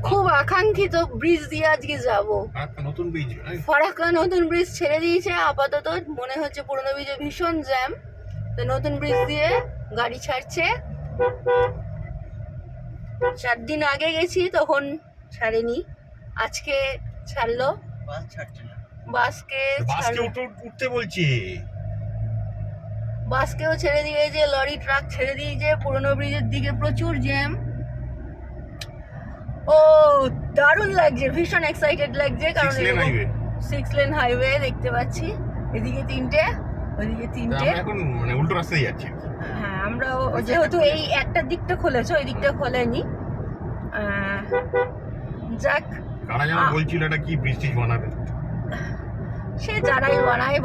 খুব আকাঙ্ক্ষিত ব্রিজ দিয়ে আজকে যাব। নতুন ব্রিজ, ফারাক্কা নতুন ব্রিজ ছেড়ে দিয়েছে আপাতত, মনে হচ্ছে পুরনো ব্রিজে ভীষণ জ্যাম, তো নতুন ব্রিজ দিয়ে গাড়ি ছাড়ছে। 4 দিন আগে গেছি তখন ছাড়েনি, আজকে ছাড়লো। বাস ছাড়ছে না, বাসকে উঠতে বলছি, বাসকেও ছেড়ে দিয়েছে, লরি ট্রাক ছেড়ে দিয়েছে। পুরনো ব্রিজের দিকে প্রচুর জ্যাম। ও দারুণ লাগছে, ভীষণ এক্সাইটেড লাগছে, কারণ 6 লেন হাইওয়ে দেখতে পাচ্ছি, এদিকে 3টে, ওইদিকে 3টে। এখন মানে উল্টো রাস্তায় যাচ্ছি। হ্যাঁ, আমরা যেহেতু এই একটা দিকটা খুলেছে, ওই দিকটা খোলেনি। যাক, কারা যেন বলছিল এটা কি ব্রিজ বানাবে, সে যারাই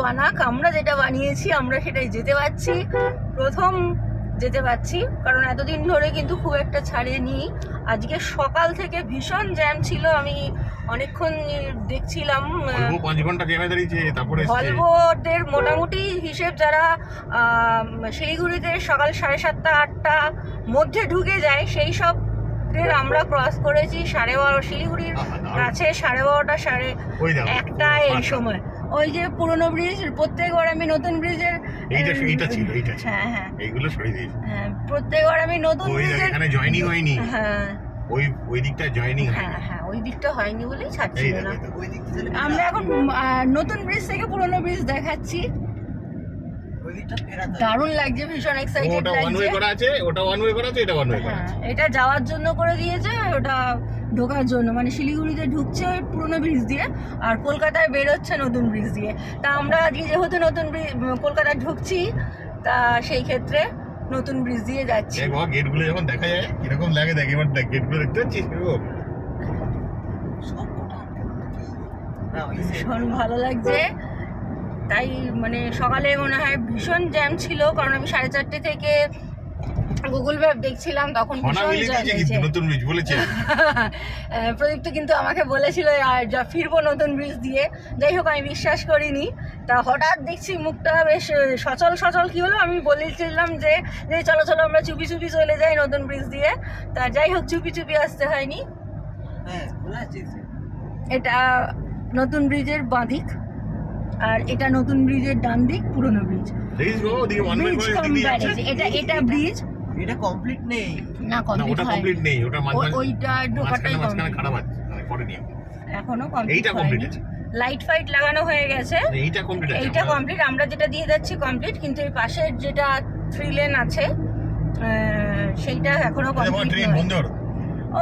বানাক, আমরা যেটা বানিয়েছি আমরা সেটাই যেতে পারছি, প্রথম যেতে পারছি, কারণ এতদিন ধরে কিন্তু খুব একটা ছাড়েনি। আজকে সকাল থেকে ভীষণ জ্যাম ছিল, আমি অনেকক্ষণ দেখছিলাম। 5 ঘন্টা জ্যামে দাঁড়িয়েছে। তারপরে ভলভোদের মোটামুটি হিসেব যারা শিলিগুড়িতে সকাল 7:30-8টা মধ্যে ঢুকে যায়, সেই সব আমরা ক্রস করেছি 12:30 শিলিগুড়ির কাছে, 12:30 1:30 এই সময়। ওই যে পুরনো ব্রিজ, প্রত্যেকবার আমি নতুন ব্রিজের এইটা ছিল, হ্যাঁ হ্যাঁ এইগুলো সরিয়ে দিয়েছে। হ্যাঁ, প্রত্যেকবার আমি নতুন ব্রিজের এখানে জয়েনিং হয়নি, হ্যাঁ ওই দিকটা জয়েনিং হয়। হ্যাঁ হ্যাঁ, ওই দিকটা হয়নি বলেই ছাড়ছিল না। ওই দিক থেকে আমরা এখন নতুন ব্রিজ থেকে পুরনো ব্রিজ দেখাচ্ছি। ওই দিকটা ফেরাতে দারুণ লাগছে, ভীষণ এক্সাইটেড ওটা ওয়ান ওয়ে লাগছে। করা আছে, ওটা ওয়ান ওয়ে করা আছে, এটা ওয়ান ওয়ে করা হ্যাঁ, আছে। এটা যাওয়ার জন্য করে দিয়েছে, ওটা ঢোকার জন্য, মানে শিলিগুড়িতে ঢুকছে ওই পুরনো ব্রিজ দিয়ে, আর কলকাতায় বেরোচ্ছে নতুন ব্রিজ দিয়ে। তা আমরা আজকে যেহেতু নতুন ব্রিজ কলকাতায় ঢুকছি, তা সেই ক্ষেত্রে নতুন ব্রিজ দিয়ে যাচ্ছি। দেখ বাবা, গেটগুলো যখন দেখা যায় কিরকম লাগে, দেখ এবার দেখ গেটগুলো দেখতে পাচ্ছিস এরকম। সব কোটা না, ওই ভীষণ ভালো লাগছে। তাই মানে সকালে মনে হয় ভীষণ জ্যাম ছিল, কারণ আমি 4:30 থেকে গুগল ম্যাপ দেখছিলাম, তখন ফোনা ভীষণ মিলে জ্যাম দিয়েছে কিন্তু হয়েছে। নতুন ব্রিজ বলেছে। প্রদীপ তো কিন্তু আমাকে বলেছিল আর যা ফিরবো নতুন ব্রিজ দিয়ে, যাই হোক আমি বিশ্বাস করিনি। তা হঠাৎ দেখছি মুখটা বেশ সচল সচল, কি হলো, আমি বলেছিলাম যে চলো চলো আমরা চুপি চুপি চলে যাই নতুন ব্রিজ দিয়ে। তা যাই হোক, চুপি চুপি আসতে হয়নি। হ্যাঁ খোলা আছে। এটা নতুন ব্রিজের বাঁ দিক, আর এটা নতুন ব্রিজের ডান দিক, পুরনো ব্রিজ। দেখিস বাবা, ওদিকে ওয়ান ওয়ে ব্রিজ করে কাম দিকে যাচ্ছে। ব্যারেজ, এটা ব্রিজ এটা কমপ্লিট নেই না, না, কমপ্লিট ওটা হয়নি। কমপ্লিট নেই, ওটা ওইটা ঢোকাটাই মাঝখানে কমপ্লিট, খারাপ আছে, পরে নিয়ে এখনো কমপ্লিট এইটা হয়নি। কমপ্লিট আছে, লাইট ফাইট লাগানো হয়ে গেছে, এইটা কমপ্লিট আছে। এইটা কমপ্লিট, আমরা যেটা দিয়ে যাচ্ছি কমপ্লিট, কিন্তু এই পাশের যেটা 3 লেন আছে সেইটা এখনো কমপ্লিট ট্রেন বন্ধ হয়নি। করো। ও